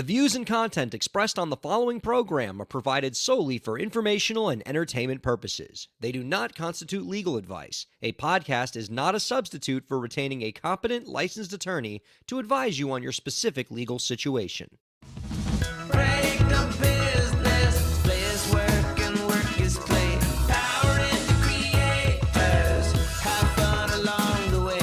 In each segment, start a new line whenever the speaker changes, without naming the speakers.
The views and content expressed on the following program are provided solely for informational and entertainment purposes. They do not constitute legal advice. A podcast is not a substitute for retaining a competent, licensed attorney to advise you on your specific legal situation.
Break the business, play is work and work is play. Power in the creators, have fun along the way.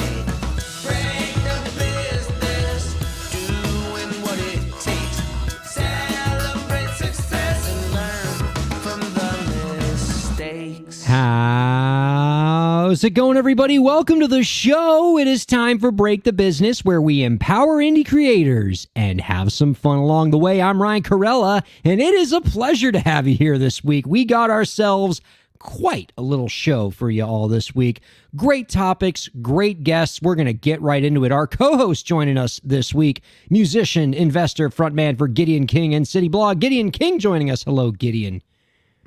Break the business, doing what it takes. Celebrate success and learn from the mistakes.
How's it going, everybody? Welcome to the show. It is time for Break the Business, where we empower indie creators and have some fun along the way. I'm Ryan Kairalla, and it is a pleasure to have you here this week. We got ourselves quite a little show for you all this week. Great topics, great guests. We're going to get right into it. Our co-host joining us this week, musician, investor, frontman for Gideon King and City Blog, Gideon King joining us. Hello, Gideon.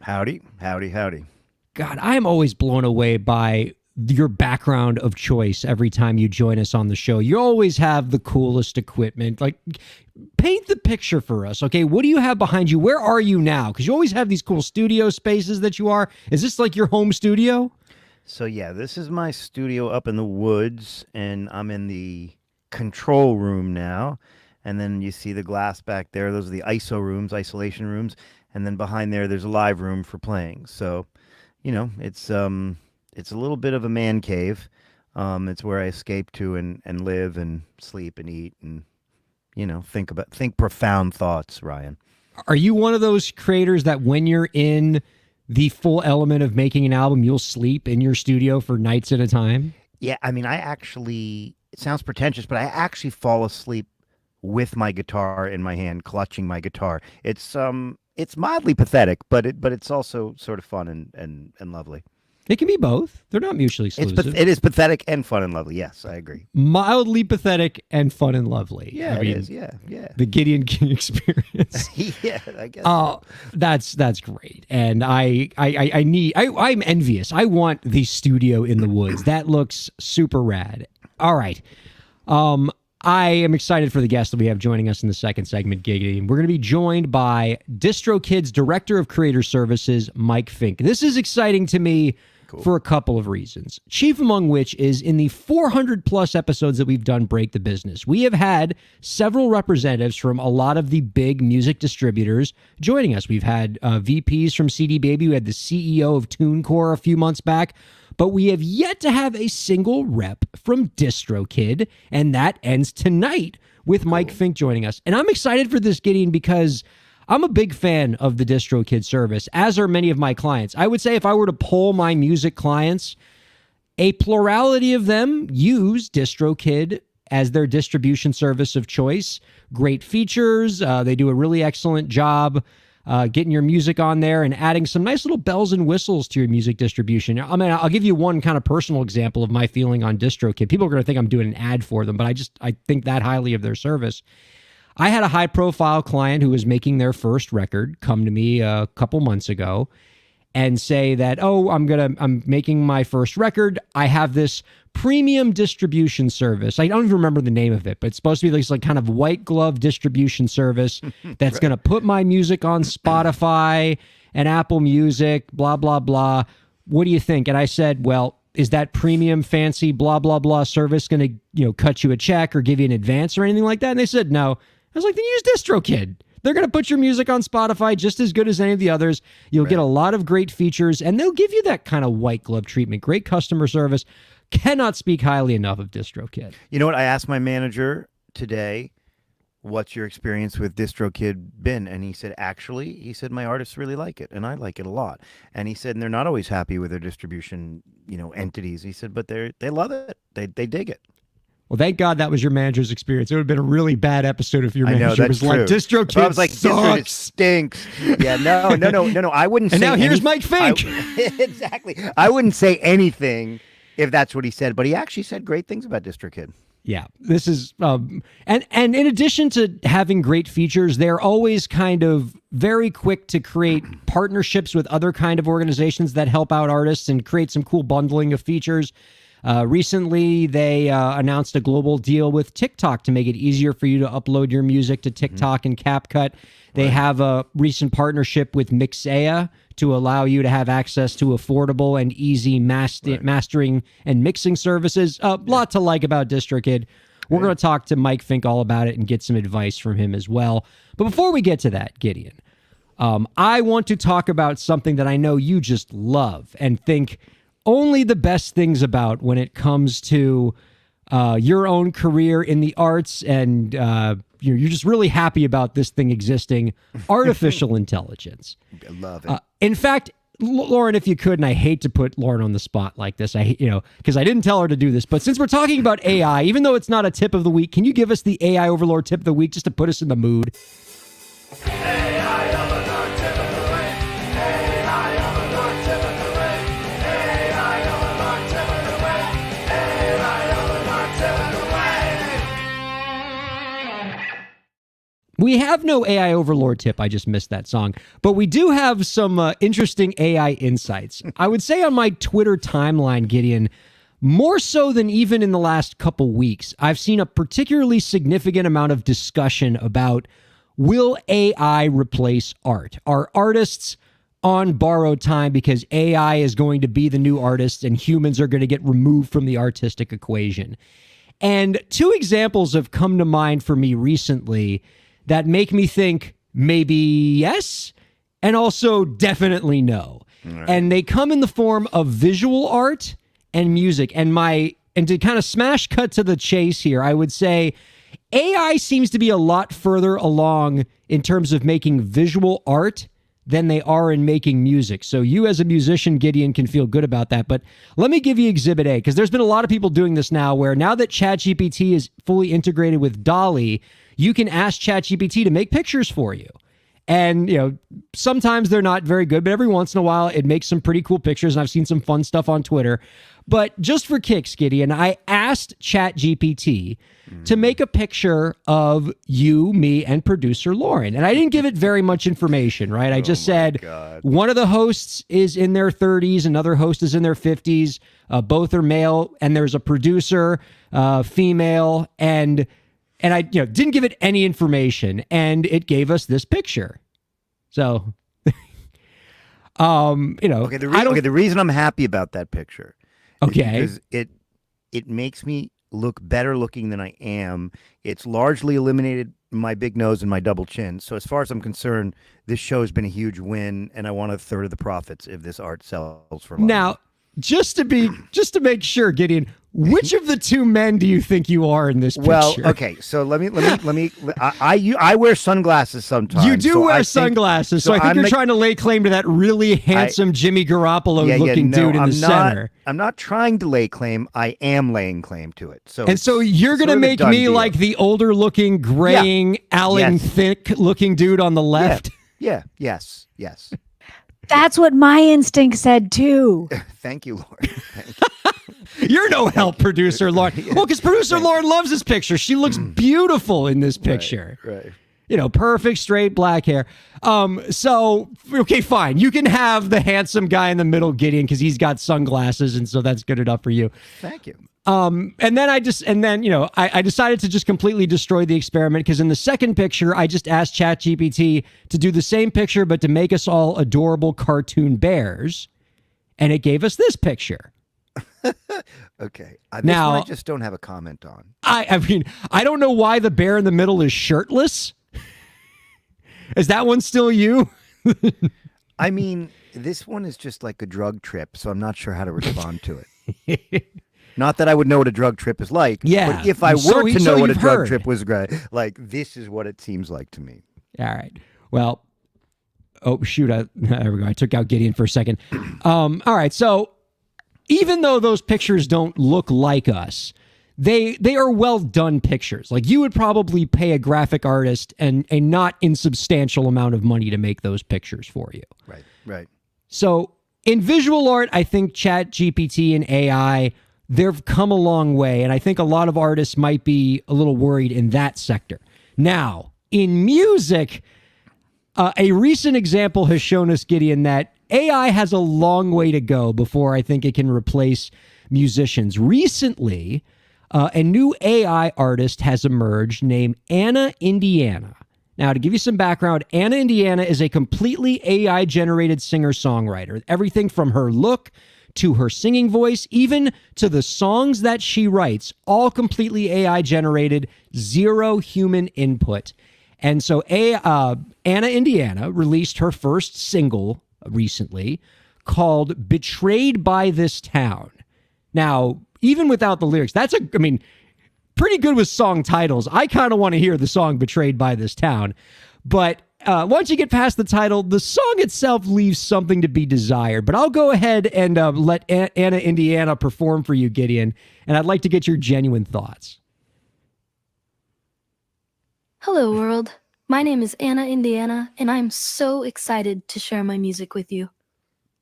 Howdy, howdy, howdy.
God, I'm always blown away by your background of choice every time you join us on the show. You always have the coolest equipment. Like, paint the picture for us, okay? What do you have behind you? Where are you now? Because you always have these cool studio spaces that you are. Is this like your home studio?
So yeah, this is my studio up in the woods, and I'm in the control room now. And then you see the glass back there. Those are the ISO rooms, isolation rooms. And then behind there, there's a live room for playing. So, you know, it's a little bit of a man cave. It's where I escape to and live and sleep and eat and, you know, think profound thoughts, Ryan.
Are you one of those creators that when you're in the full element of making an album, you'll sleep in your studio for nights at a time?
Yeah, I mean, it sounds pretentious, but I actually fall asleep with my guitar in my hand, clutching my guitar. It's mildly pathetic, but it's also sort of fun and lovely.
It can be both. They're not mutually exclusive.
It is pathetic and fun and lovely. Yes, I agree.
Mildly pathetic and fun and lovely.
Yeah,
I mean,
it is. Yeah.
The Gideon King experience.
Yeah, I guess.
That's great. And I'm envious. I want the studio in the woods. That looks super rad. All right. I am excited for the guest that we have joining us in the second segment, Gideon. We're going to be joined by DistroKid's Director of Creator Services, Mike Fink. This is exciting to me for a couple of reasons. Chief among which is in the 400 plus episodes that we've done Break the Business, we have had several representatives from a lot of the big music distributors joining us. We've had VPs from CD Baby. We had the CEO of TuneCore a few months back. But we have yet to have a single rep from DistroKid, and that ends tonight with Mike Fink joining us. And I'm excited for this, Gideon, because I'm a big fan of the DistroKid service, as are many of my clients. I would say if I were to poll my music clients, a plurality of them use DistroKid as their distribution service of choice. Great features. They do a really excellent job getting your music on there and adding some nice little bells and whistles to your music distribution. I mean, I'll give you one kind of personal example of my feeling on DistroKid. People are going to think I'm doing an ad for them, but I think that highly of their service. I had a high-profile client who was making their first record come to me a couple months ago and say that, I'm making my first record. I have this premium distribution service. I don't even remember the name of it, but it's supposed to be this like kind of white glove distribution service that's going to put my music on Spotify and Apple Music, blah, blah, blah. What do you think? And I said, well, is that premium fancy blah, blah, blah service going to, cut you a check or give you an advance or anything like that? And they said, no. I was like, then use DistroKid. They're going to put your music on Spotify just as good as any of the others. You'll get a lot of great features, and they'll give you that kind of white glove treatment. Great customer service. Cannot speak highly enough of DistroKid.
You know what? I asked my manager today, what's your experience with DistroKid been? And he said, my artists really like it, and I like it a lot. And he said, and they're not always happy with their distribution, entities. He said, but they love it. They dig it.
Well, thank God that was your manager's experience. It would have been a really bad episode if your manager was like, DistroKid
I was like, DistroKid stinks. Yeah, no. I wouldn't say
And now here's Mike Fink.
Exactly. I wouldn't say anything if that's what he said, but he actually said great things about DistroKid.
Yeah, this is, and in addition to having great features, they're always kind of very quick to create partnerships with other kind of organizations that help out artists and create some cool bundling of features. Recently, they announced a global deal with TikTok to make it easier for you to upload your music to TikTok and CapCut. They have a recent partnership with Mixea to allow you to have access to affordable and easy mastering and mixing services. A lot to like about DistroKid. We're going to talk to Mike Fink all about it and get some advice from him as well. But before we get to that, Gideon, I want to talk about something that I know you just love and think only the best things about when it comes to your own career in the arts, and you're just really happy about this thing existing, artificial intelligence.
I love it.
In fact, Lauren, if you could, and I hate to put Lauren on the spot like this, because I didn't tell her to do this, but since we're talking about AI, even though it's not a tip of the week, can you give us the AI Overlord tip of the week just to put us in the mood? We have no AI Overlord tip. I just missed that song. But we do have some interesting AI insights. I would say on my Twitter timeline, Gideon, more so than even in the last couple weeks, I've seen a particularly significant amount of discussion about, will AI replace art? Are artists on borrowed time because AI is going to be the new artist and humans are going to get removed from the artistic equation? And two examples have come to mind for me recently that make me think maybe yes, and also definitely no. Right. And they come in the form of visual art and music. And to kind of smash cut to the chase here, I would say AI seems to be a lot further along in terms of making visual art than they are in making music. So you as a musician, Gideon, can feel good about that. But let me give you Exhibit A, because there's been a lot of people doing this now, where now that ChatGPT is fully integrated with DALL-E, you can ask ChatGPT to make pictures for you. And, sometimes they're not very good, but every once in a while it makes some pretty cool pictures. And I've seen some fun stuff on Twitter. But just for kicks, Gideon, I asked ChatGPT to make a picture of you, me, and producer Lauren. And I didn't give it very much information, right? I just said one of the hosts is in their 30s, another host is in their 50s. Both are male, and there's a producer, female, and I didn't give it any information, and it gave us this picture. So,
Okay, the reason I'm happy about that picture, is because it makes me look better looking than I am. It's largely eliminated my big nose and my double chin. So as far as I'm concerned, this show has been a huge win, and I want a third of the profits if this art sells for long.
Now, just to make sure, Gideon, which of the two men do you think you are in this picture?
Well, okay, so let me. I wear sunglasses sometimes.
You do wear sunglasses, so I think you're trying to lay claim to that really handsome Jimmy Garoppolo-looking dude in the center.
I'm not trying to lay claim. I am laying claim to it.
So you're going to make me deal. Like the older-looking, graying, Alan Thicke-looking dude on the left?
Yeah. Yes.
That's what my instinct said too.
Thank you, Lauren. Thank you.
You're no help, producer Lauren. Well, because producer Lauren loves this picture. She looks beautiful in this picture.
Right.
Perfect straight black hair. So okay, fine. You can have the handsome guy in the middle, Gideon, because he's got sunglasses, and so that's good enough for you.
Thank you.
And then I decided to just completely destroy the experiment, because in the second picture, I just asked ChatGPT to do the same picture, but to make us all adorable cartoon bears. And it gave us this picture.
Okay. This one I just don't have a comment on.
I don't know why the bear in the middle is shirtless. Is that one still you?
I mean, this one is just like a drug trip, so I'm not sure how to respond to it. Not that I would know what a drug trip is like, but if I were to know what a drug trip was, like, this is what it seems like to me.
All right. Well, oh, shoot. There we go. I took out Gideon for a second. All right. So even though those pictures don't look like us, they are well done pictures. Like, you would probably pay a graphic artist and a not insubstantial amount of money to make those pictures for you.
Right.
So in visual art, I think ChatGPT and AI, they've come a long way. And I think a lot of artists might be a little worried in that sector. Now, in music, a recent example has shown us, Gideon, that AI has a long way to go before I think it can replace musicians. Recently, a new AI artist has emerged named Anna Indiana. Now, to give you some background, Anna Indiana is a completely AI-generated singer-songwriter. Everything from her look to her singing voice, even to the songs that she writes, all completely AI-generated, zero human input. And so Anna Indiana released her first single recently called Betrayed by This Town. Now, even without the lyrics, pretty good with song titles. I kind of want to hear the song Betrayed by This Town. But once you get past the title, the song itself leaves something to be desired. But I'll go ahead and let Anna Indiana perform for you, Gideon. And I'd like to get your genuine thoughts.
Hello, world. My name is Anna Indiana, and I'm so excited to share my music with you.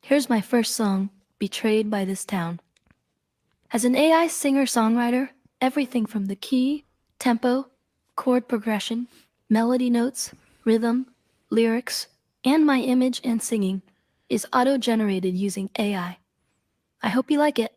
Here's my first song, Betrayed by This Town. As an AI singer-songwriter, everything from the key, tempo, chord progression, melody notes, rhythm, lyrics, and my image and singing is auto-generated using AI. I hope you like it.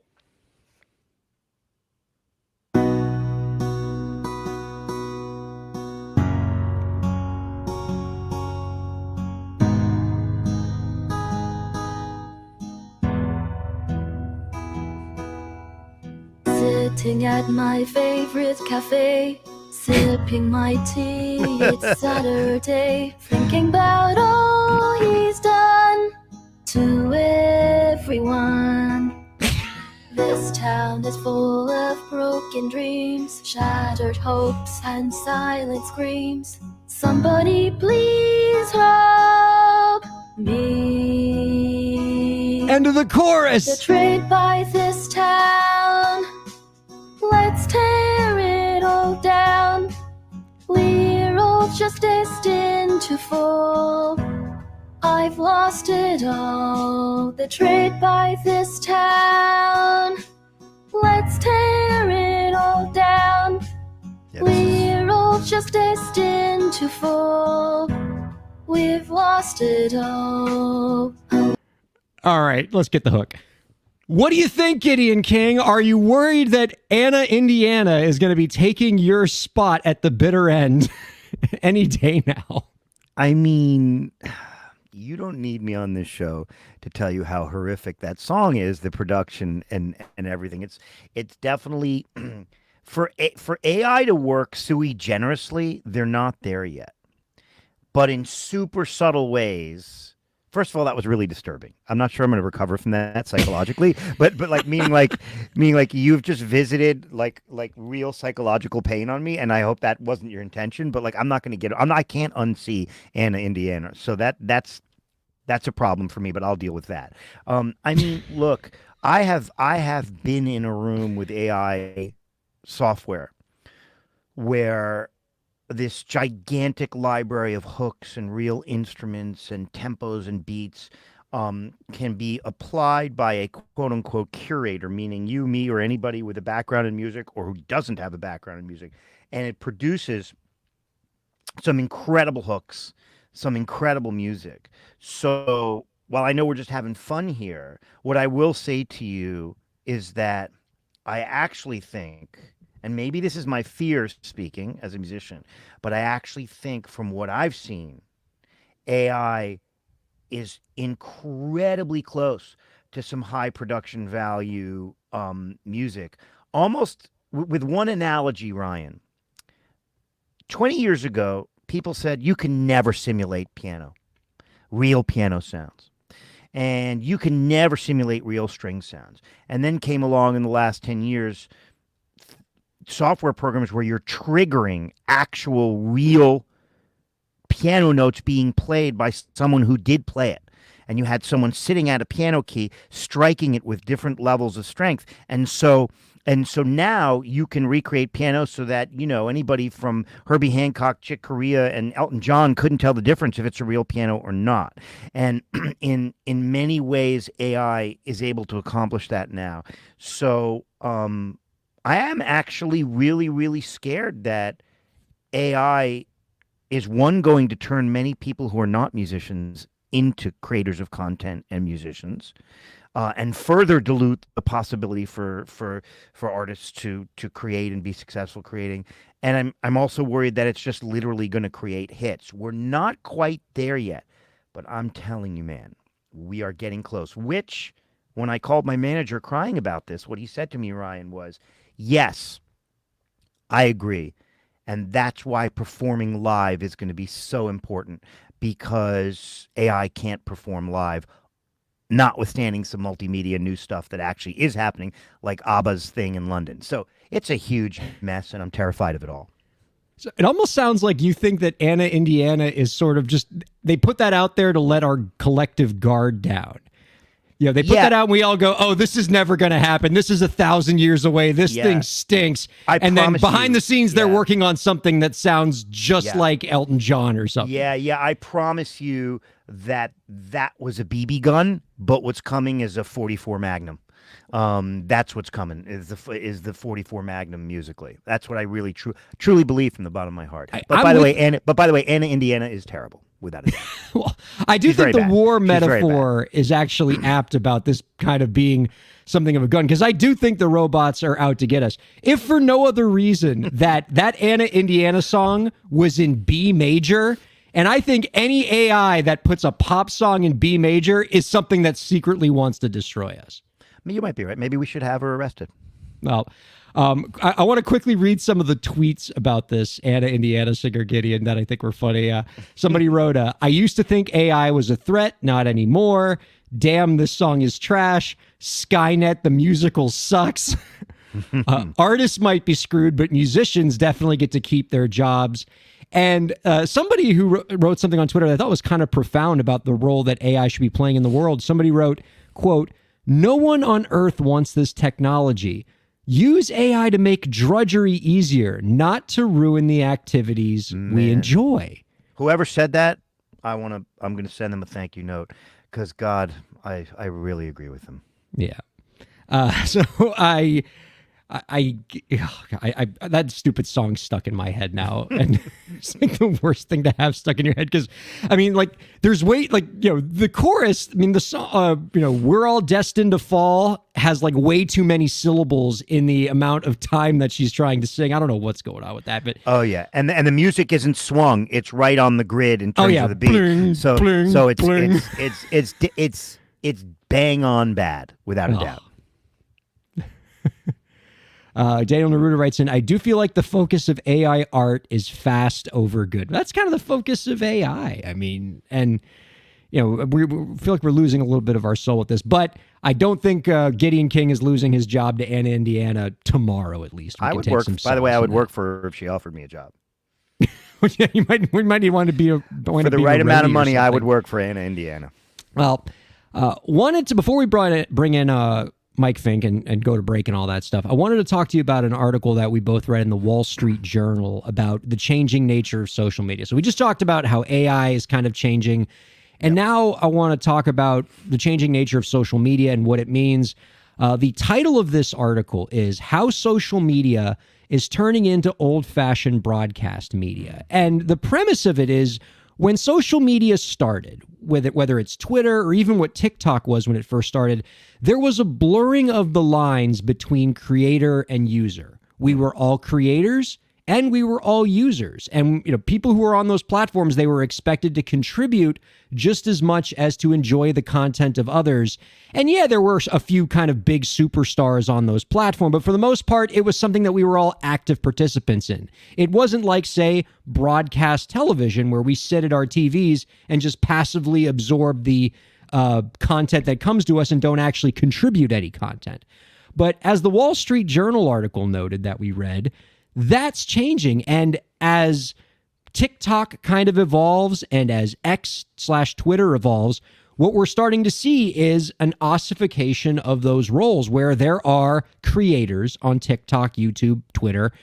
Sitting at my favorite cafe, sipping my tea, it's Saturday, thinking about all he's done to everyone. This town is full of broken dreams, shattered hopes and silent screams. Somebody please help me.
End of the chorus.
Betrayed by this town, let's tear it all down. We're all just destined to fall. I've lost it all. Betrayed by this town, let's tear it all down.
Yeah,
We're all just destined to fall. We've lost it all.
All right, let's get the hook. What do you think, Gideon King? Are you worried that Anna Indiana is going to be taking your spot at the bitter end any day now?
I mean, you don't need me on this show to tell you how horrific that song is, the production and everything. It's definitely for AI to work sui generously, they're not there yet. But in super subtle ways. First of all, that was really disturbing. I'm not sure I'm going to recover from that psychologically, but meaning like you've just visited like real psychological pain on me, and I hope that wasn't your intention. But like I can't unsee Anna Indiana, so that's a problem for me. But I'll deal with that. I mean, look, I have been in a room with AI software where this gigantic library of hooks and real instruments and tempos and beats can be applied by a quote-unquote curator, meaning you, me, or anybody with a background in music or who doesn't have a background in music. And it produces some incredible hooks, some incredible music. So while I know we're just having fun here, what I will say to you is that I actually think, and maybe this is my fear speaking as a musician, but I actually think from what I've seen, AI is incredibly close to some high production value music. Almost with one analogy, Ryan, 20 years ago, people said you can never simulate piano, real piano sounds. And you can never simulate real string sounds. And then came along in the last 10 years, software programs where you're triggering actual real piano notes being played by someone who did play it. And you had someone sitting at a piano key, striking it with different levels of strength. And so now you can recreate piano so that, you know, anybody from Herbie Hancock, Chick Corea, and Elton John couldn't tell the difference if it's a real piano or not. And in many ways, AI is able to accomplish that now. So I am actually really, really scared that AI is going to turn many people who are not musicians into creators of content and musicians. and further dilute the possibility for artists to create and be successful creating. And I'm also worried that it's just literally going to create hits. We're not quite there yet, but I'm telling you, man, we are getting close. Which, when I called my manager crying about this, what he said to me, Ryan, was, yes, I agree. And that's why performing live is going to be so important, because AI can't perform live, notwithstanding some multimedia new stuff that actually is happening, like ABBA's thing in London. So it's a huge mess, and I'm terrified of it all.
So it almost sounds like you think that Anna, Indiana is sort of just, they put that out there to let our collective guard down. You know, they put that out and we all go, oh, this is never going to happen. This is 1,000 years away. This thing stinks. And then behind the scenes, they're working on something that sounds just like Elton John or something.
Yeah. I promise you that was a BB gun, but what's coming is a 44 Magnum. That's what's coming is the 44 Magnum musically. That's what I really truly believe from the bottom of my heart. But by the way, Anna, Indiana is terrible. Without a doubt.
Well, I do think the war metaphor is actually apt about this kind of being something of a gun, because I do think the robots are out to get us. If for no other reason that Anna, Indiana song was in B major, and I think any AI that puts a pop song in B major is something that secretly wants to destroy us.
I mean, you might be right. Maybe we should have her arrested.
Well, I want to quickly read some of the tweets about this Anna, Indiana singer Gideon that I think were funny. Somebody wrote, I used to think AI was a threat, not anymore. Damn, this song is trash. Skynet, the musical sucks. Artists might be screwed, but musicians definitely get to keep their jobs. And somebody who wrote something on Twitter that I thought was kind of profound about the role that AI should be playing in the world. Somebody wrote, quote, no one on earth wants this technology. Use AI to make drudgery easier, not to ruin the activities we enjoy.
Whoever said that, I'm going to send them a thank you note, because God, I really agree with them.
Yeah. So I that stupid song stuck in my head now, and it's like the worst thing to have stuck in your head, because I mean, like, there's the chorus. I mean, the song, we're all destined to fall has like way too many syllables in the amount of time that she's trying to sing. I don't know what's going on with that, but
oh yeah, and the music isn't swung; it's right on the grid in terms of the beat.
Bling,
so
bling,
so
bling.
it's bang on bad without a doubt.
Daniel Neruda writes in, I do feel like the focus of AI art is fast over good. That's kind of the focus of AI. I mean, and, we feel like we're losing a little bit of our soul with this, but I don't think Gideon King is losing his job to Anna, Indiana tomorrow, at least.
I would work, by the way, I would work for her if she offered me a job.
Yeah, we might want to be
for the right amount of money. I would work for Anna, Indiana.
Well, before we bring in Mike Fink and go to break and all that stuff, I wanted to talk to you about an article that we both read in the Wall Street Journal about the changing nature of social media. So we just talked about how AI is kind of changing, and now I want to talk about the changing nature of social media and what it means. The title of this article is How Social Media is Turning into Old-Fashioned Broadcast Media. And the premise of it is, when social media started, whether it's Twitter or even what TikTok was when it first started, there was a blurring of the lines between creator and user. We were all creators and we were all users. And people who were on those platforms, they were expected to contribute just as much as to enjoy the content of others. And yeah, there were a few kind of big superstars on those platforms, but for the most part, it was something that we were all active participants in. It wasn't like, say, broadcast television, where we sit at our TVs and just passively absorb the content that comes to us and don't actually contribute any content. But as the Wall Street Journal article noted that we read, that's changing. And as TikTok kind of evolves and as X/Twitter evolves, what we're starting to see is an ossification of those roles, where there are creators on TikTok, YouTube, Twitter,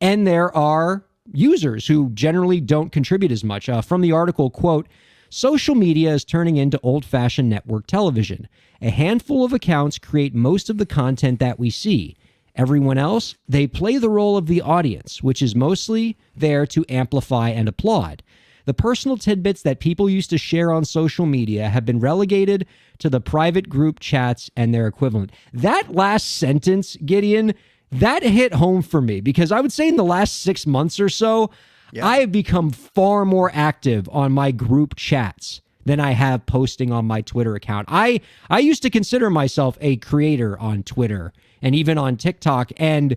and there are users who generally don't contribute as much. From the article, quote, social media is turning into old-fashioned network television. A handful of accounts create most of the content that we see. Everyone else, they play the role of the audience, which is mostly there to amplify and applaud. The personal tidbits that people used to share on social media have been relegated to the private group chats and their equivalent. That last sentence, Gideon, that hit home for me because I would say in the last 6 months or so, I have become far more active on my group chats than I have posting on my Twitter account. I used to consider myself a creator on Twitter and even on TikTok. And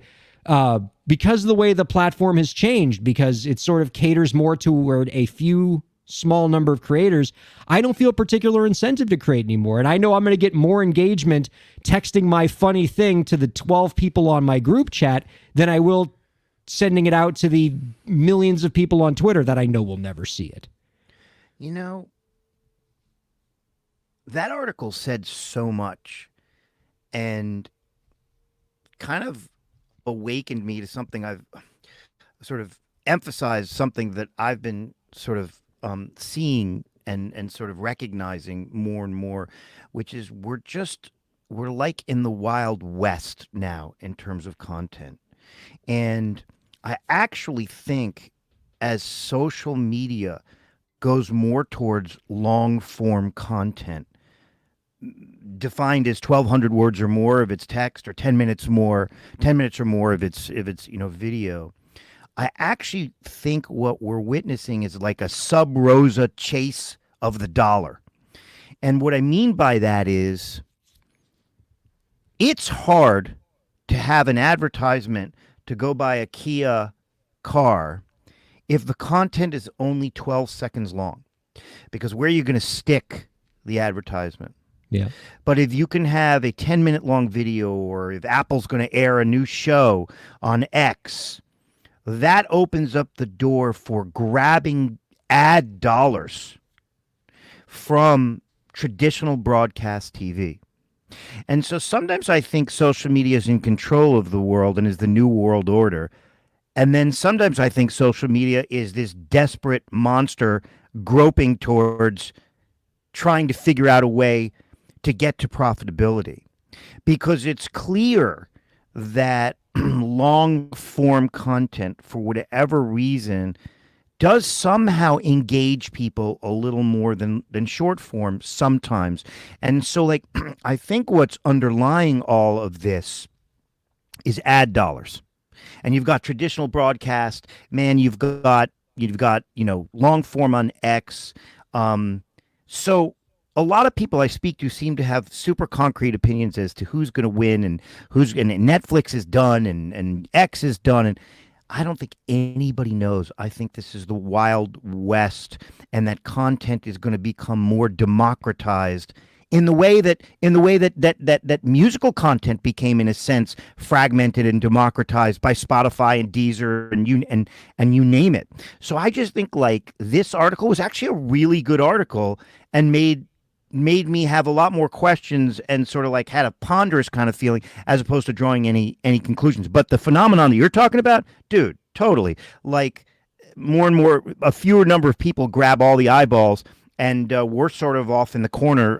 because of the way the platform has changed, because it sort of caters more toward a few small number of creators, I don't feel particular incentive to create anymore. And I know I'm going to get more engagement texting my funny thing to the 12 people on my group chat than I will sending it out to the millions of people on Twitter that I know will never see it.
You know, that article said so much and kind of awakened me to something I've sort of emphasized, something that I've been sort of seeing and sort of recognizing more and more, which is we're like in the Wild West now in terms of content. And I actually think as social media goes more towards long form content, defined as 1,200 words or more if it's text, or 10 minutes or more if it's video. I actually think what we're witnessing is like a sub rosa chase of the dollar. And what I mean by that is it's hard to have an advertisement to go buy a Kia car if the content is only 12 seconds long, because where are you going to stick the advertisement?
Yeah.
But if you can have a 10-minute long video, or if Apple's going to air a new show on X, that opens up the door for grabbing ad dollars from traditional broadcast TV. And so sometimes I think social media is in control of the world and is the new world order. And then sometimes I think social media is this desperate monster groping towards trying to figure out a way to get to profitability, because it's clear that long form content, for whatever reason, does somehow engage people a little more than short form sometimes. And so, like, I think what's underlying all of this is ad dollars. And you've got traditional broadcast, man, you've got long form on X. So a lot of people I speak to seem to have super concrete opinions as to who's going to win and Netflix is done and X is done. And I don't think anybody knows. I think this is the Wild West, and that content is going to become more democratized in the way that musical content became, in a sense, fragmented and democratized by Spotify and Deezer and you name it. So I just think like this article was actually a really good article and made me have a lot more questions and sort of like had a ponderous kind of feeling as opposed to drawing any conclusions. But the phenomenon that you're talking about, dude, totally. Like more and more, a fewer number of people grab all the eyeballs, and we're sort of off in the corner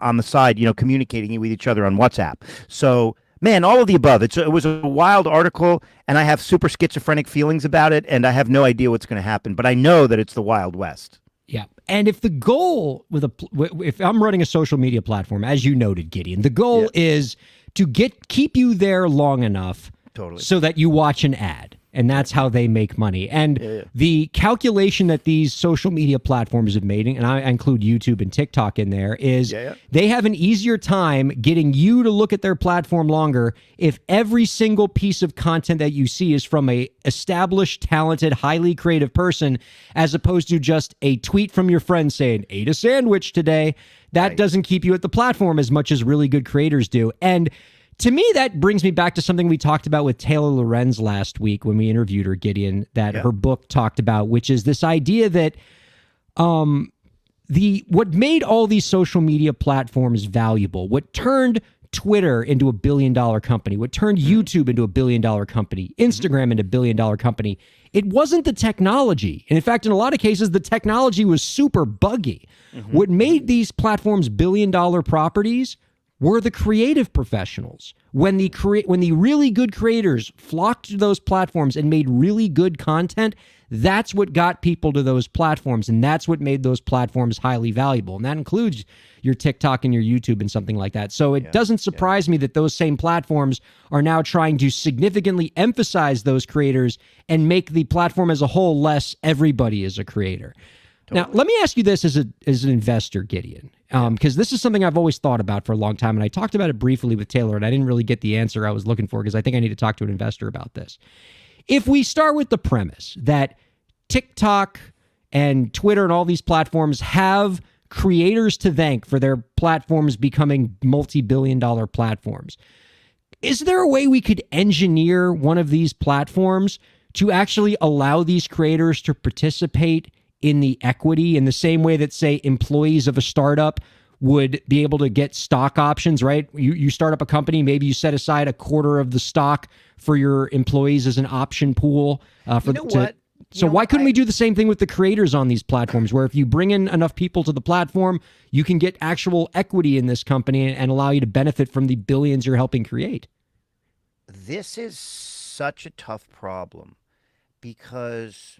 on the side, communicating with each other on WhatsApp. So, man, all of the above. It was a wild article, and I have super schizophrenic feelings about it, and I have no idea what's going to happen. But I know that it's the Wild West.
Yeah. And if the goal if I'm running a social media platform, as you noted, Gideon, the goal is to keep you there long enough so that you watch an ad. And that's how they make money. And the calculation that these social media platforms have made, and I include YouTube and TikTok in there, is they have an easier time getting you to look at their platform longer if every single piece of content that you see is from a established, talented, highly creative person, as opposed to just a tweet from your friend saying, ate a sandwich today. That doesn't keep you at the platform as much as really good creators do. And to me, that brings me back to something we talked about with Taylor Lorenz last week when we interviewed her, Gideon, that her book talked about, which is this idea that what made all these social media platforms valuable, what turned Twitter into $1 billion company, what turned YouTube into $1 billion company, Instagram into $1 billion company, it wasn't the technology. And in fact, in a lot of cases, the technology was super buggy. What made these platforms $1 billion properties were the creative professionals. When the really good creators flocked to those platforms and made really good content, that's what got people to those platforms, and that's what made those platforms highly valuable. And that includes your TikTok and your YouTube and something like that. So it doesn't surprise me that those same platforms are now trying to significantly emphasize those creators and make the platform as a whole less everybody is a creator. Now, let me ask you this as an investor, Gideon, because this is something I've always thought about for a long time, and I talked about it briefly with Taylor, and I didn't really get the answer I was looking for because I think I need to talk to an investor about this. If we start with the premise that TikTok and Twitter and all these platforms have creators to thank for their platforms becoming multi-billion-dollar platforms, is there a way we could engineer one of these platforms to actually allow these creators to participate in the equity in the same way that, say, employees of a startup would be able to get stock options, right? You start up a company, maybe you set aside a quarter of the stock for your employees as an option pool. Why couldn't we do the same thing with the creators on these platforms, where if you bring in enough people to the platform, you can get actual equity in this company and allow you to benefit from the billions you're helping create?
This is such a tough problem because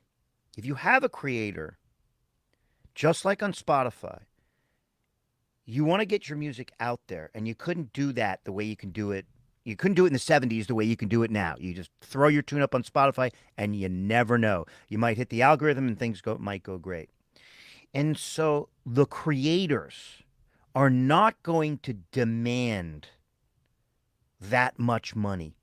if you have a creator, just like on Spotify, you want to get your music out there, and you couldn't do that the way you can do it. You couldn't do it in the 70s the way you can do it now. You just throw your tune up on Spotify, and you never know. You might hit the algorithm, and things might go great. And so the creators are not going to demand that much money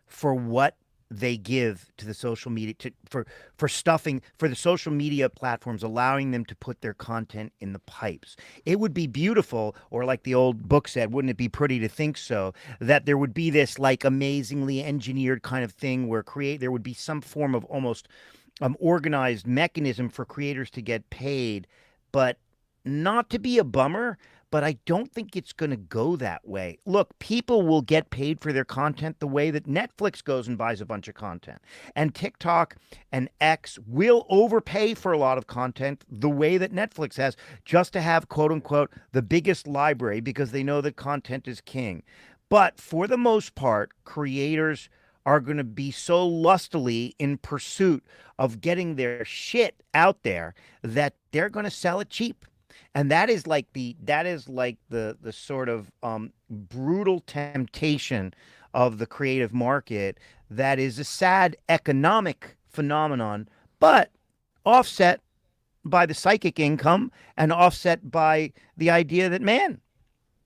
for what they give to the social media for stuffing for the social media platforms, allowing them to put their content in the pipes. It would be beautiful, or like the old book said, wouldn't it be pretty to think so, that there would be this like amazingly engineered kind of thing where there would be some form of almost organized mechanism for creators to get paid, but not to be a bummer. But I don't think it's going to go that way. Look, people will get paid for their content the way that Netflix goes and buys a bunch of content. And TikTok and X will overpay for a lot of content the way that Netflix has, just to have, quote unquote, the biggest library, because they know that content is king. But for the most part, creators are going to be so lustily in pursuit of getting their shit out there that they're going to sell it cheap. And that is like the sort of brutal temptation of the creative market that is a sad economic phenomenon, but offset by the psychic income and offset by the idea that, man,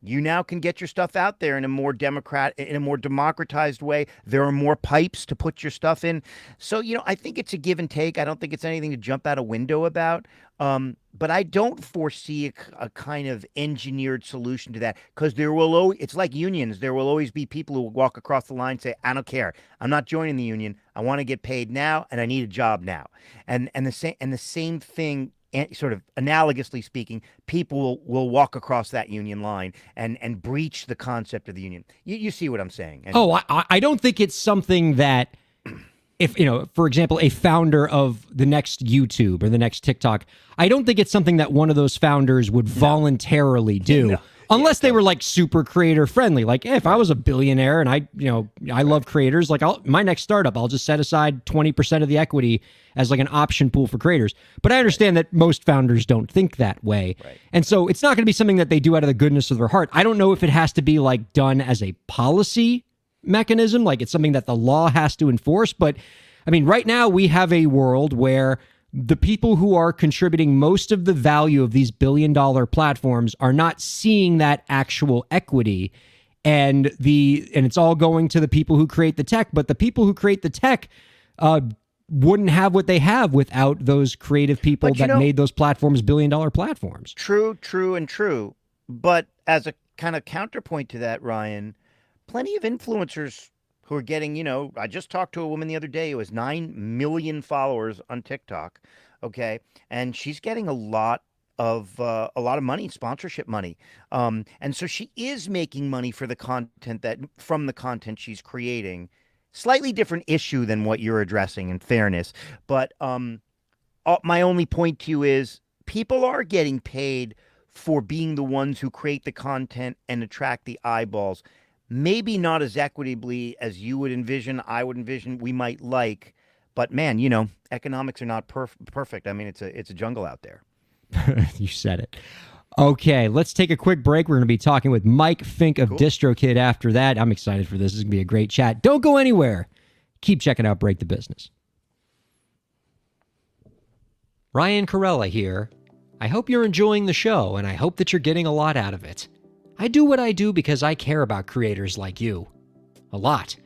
you now can get your stuff out there in a more democratized way. There are more pipes to put your stuff in. So, I think it's a give and take. I don't think it's anything to jump out a window about. But I don't foresee a kind of engineered solution to that, because it's like unions. There will always be people who will walk across the line and say, I don't care. I'm not joining the union. I want to get paid now, and I need a job now. And the same thing, sort of analogously speaking, people will walk across that union line and breach the concept of the union. You see what I'm saying? And
I don't think it's something that, if, for example, a founder of the next YouTube or the next TikTok, I don't think it's something that one of those founders would voluntarily do. No. Unless they were like super creator friendly. Like, if I was a billionaire and I love creators, like my next startup, I'll just set aside 20% of the equity as like an option pool for creators. But I understand that most founders don't think that way. Right. And so it's not going to be something that they do out of the goodness of their heart. I don't know if it has to be like done as a policy mechanism, like it's something that the law has to enforce. But I mean, right now we have a world where the people who are contributing most of the value of these billion-dollar platforms are not seeing that actual equity, and it's all going to the people who create the tech. But the people who create the tech wouldn't have what they have without those creative people that made those platforms billion-dollar platforms.
True. But as a kind of counterpoint to that, Ryan, plenty of influencers who are getting, I just talked to a woman the other day who has 9 million followers on TikTok, okay? And she's getting a lot of money, sponsorship money. And so she is making money for the content from the content she's creating. Slightly different issue than what you're addressing, in fairness. But my only point to you is people are getting paid for being the ones who create the content and attract the eyeballs. Maybe not as equitably as you would envision, I would envision, we might like, but man, economics are not perfect. I mean, it's a jungle out there.
You said it. Okay, let's take a quick break. We're going to be talking with Mike Fink of DistroKid after that. I'm excited for this. This is going to be a great chat. Don't go anywhere. Keep checking out Break the Business. Ryan Kairalla here. I hope you're enjoying the show, and I hope that you're getting a lot out of it. I do what I do because I care about creators like you. A lot.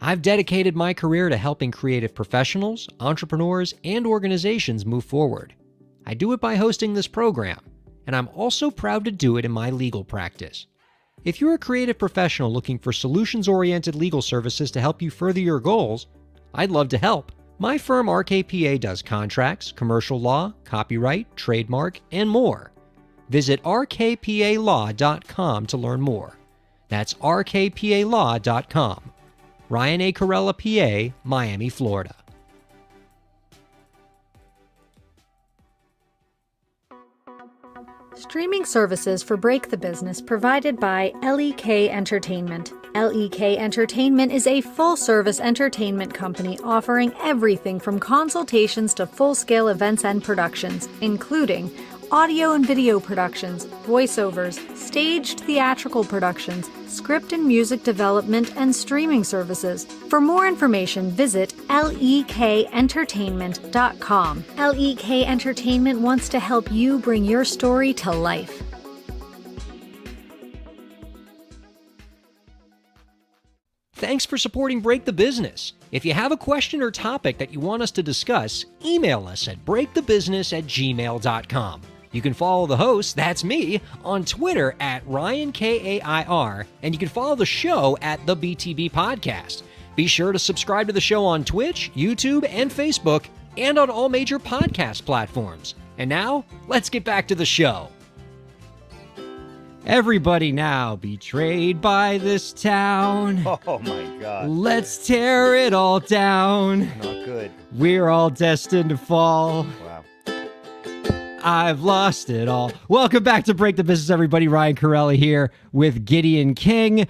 I've dedicated my career to helping creative professionals, entrepreneurs, and organizations move forward. I do it by hosting this program, and I'm also proud to do it in my legal practice. If you're a creative professional looking for solutions-oriented legal services to help you further your goals, I'd love to help. My firm RKPA does contracts, commercial law, copyright, trademark, and more. Visit rkpalaw.com to learn more. That's rkpalaw.com. Ryan A. Kairalla, PA, Miami, Florida.
Streaming services for Break the Business provided by LEK Entertainment. LEK Entertainment is a full-service entertainment company offering everything from consultations to full-scale events and productions, including audio and video productions, voiceovers, staged theatrical productions, script and music development, and streaming services. For more information, visit lekentertainment.com. LEK Entertainment wants to help you bring your story to life.
Thanks for supporting Break the Business. If you have a question or topic that you want us to discuss, email us at breakthebusiness@gmail.com. You can follow the host, that's me, on Twitter at Ryan Kair, and you can follow the show at the BTB Podcast. Be sure to subscribe to the show on Twitch, YouTube, and Facebook, and on all major podcast platforms. And now, let's get back to the show. Everybody now betrayed by this town.
Oh my God.
Let's tear it all down.
Not good.
We're all destined to fall.
Wow.
I've lost it all. Welcome back to Break the Business, everybody. Ryan Kairalla here with Gideon King.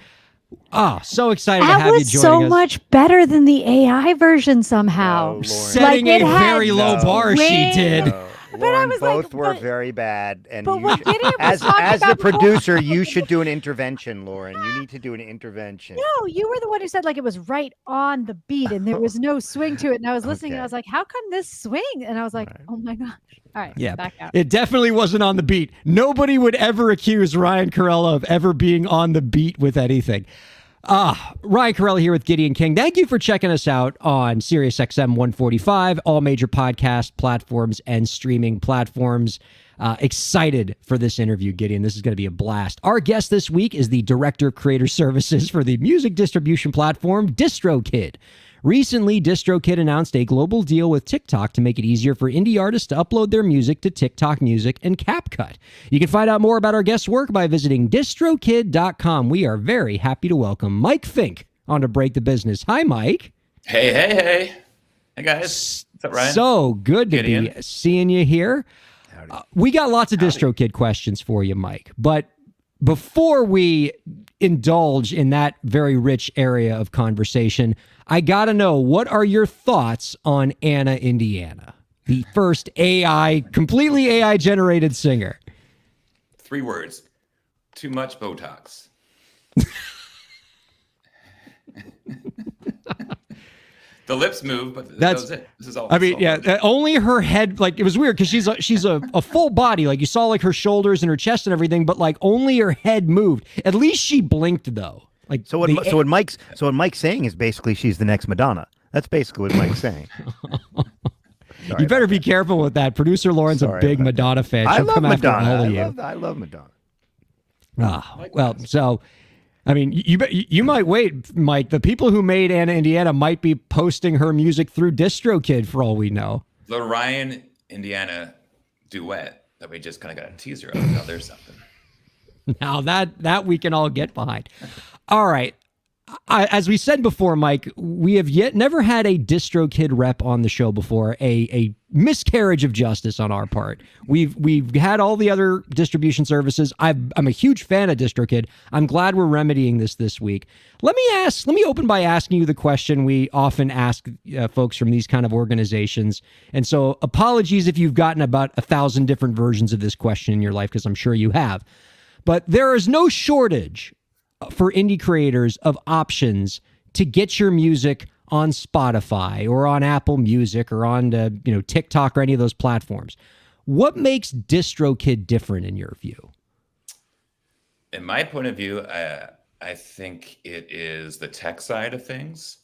Oh, so excited to
That
have you
was
joining
so
us.
much better than the AI version somehow.
No, Lauren.
Setting
Like, it
a
had
very low bar, she
way-
did.
Lauren,
I was like,
both were
but-
very bad, and
but
you
what
should,
Gideon was talking
as the
about before-
producer, you should do an intervention, Lauren. You need to do an intervention.
No, you were the one who said like it was right on the beat and there was no swing to it. And I was listening and I
Okay.
was like, how come this swing? And I was like, oh my gosh. All right,
Yeah,
back out.
it definitely wasn't on the beat. Nobody would ever accuse Ryan Kairalla of ever being on the beat with anything. Ryan Kairalla here with Gideon King. Thank you for checking us out on SiriusXM 145, all major podcast platforms and streaming platforms. Excited for this interview, Gideon. This is going to be a blast. Our guest this week is the Director of Creator Services for the music distribution platform DistroKid. Recently, DistroKid announced a global deal with TikTok to make it easier for indie artists to upload their music to TikTok Music and CapCut. You can find out more about our guest's work by visiting distrokid.com. We are very happy to welcome Mike Fink on to Break the Business. Hi, Mike.
Hey. Hey, guys. What's up, Ryan?
So good to
Gideon.
be seeing you here. We got lots of DistroKid questions for you, Mike. But before we indulge in that very rich area of conversation, I got to know, what are your thoughts on Anna Indiana, the first completely AI-generated singer?
3 words. Too much Botox. The lips move, but that was it. This is all.
I mean, yeah, only her head, like, it was weird because she's a full body. Like, you saw like her shoulders and her chest and everything, but like only her head moved. At least she blinked though. Like,
So what Mike's saying is basically she's the next Madonna. That's basically what Mike's saying. Sorry
you better
about
be careful with that. Producer Lauren's a
Sorry
big
about
Madonna fan.
that. I
She'll
love
come after
Madonna.
all of you.
I love Madonna.
Well, so, I mean, you might wait, Mike. The people who made Anna Indiana might be posting her music through DistroKid for all we know.
The Ryan Indiana duet that we just kind of got a teaser of. Now there's something.
Now that we can all get behind. All right. as we said before, Mike, we have yet never had a DistroKid rep on the show before. A miscarriage of justice on our part. We've had all the other distribution services. I'm a huge fan of DistroKid. I'm glad we're remedying this week. Let me open by asking you the question we often ask folks from these kind of organizations. And so apologies if you've gotten about 1,000 different versions of this question in your life, because I'm sure you have. But there is no shortage for indie creators of options to get your music on Spotify or on Apple Music or on TikTok or any of those platforms. What makes DistroKid different in your view?
In my point of view, I think it is the tech side of things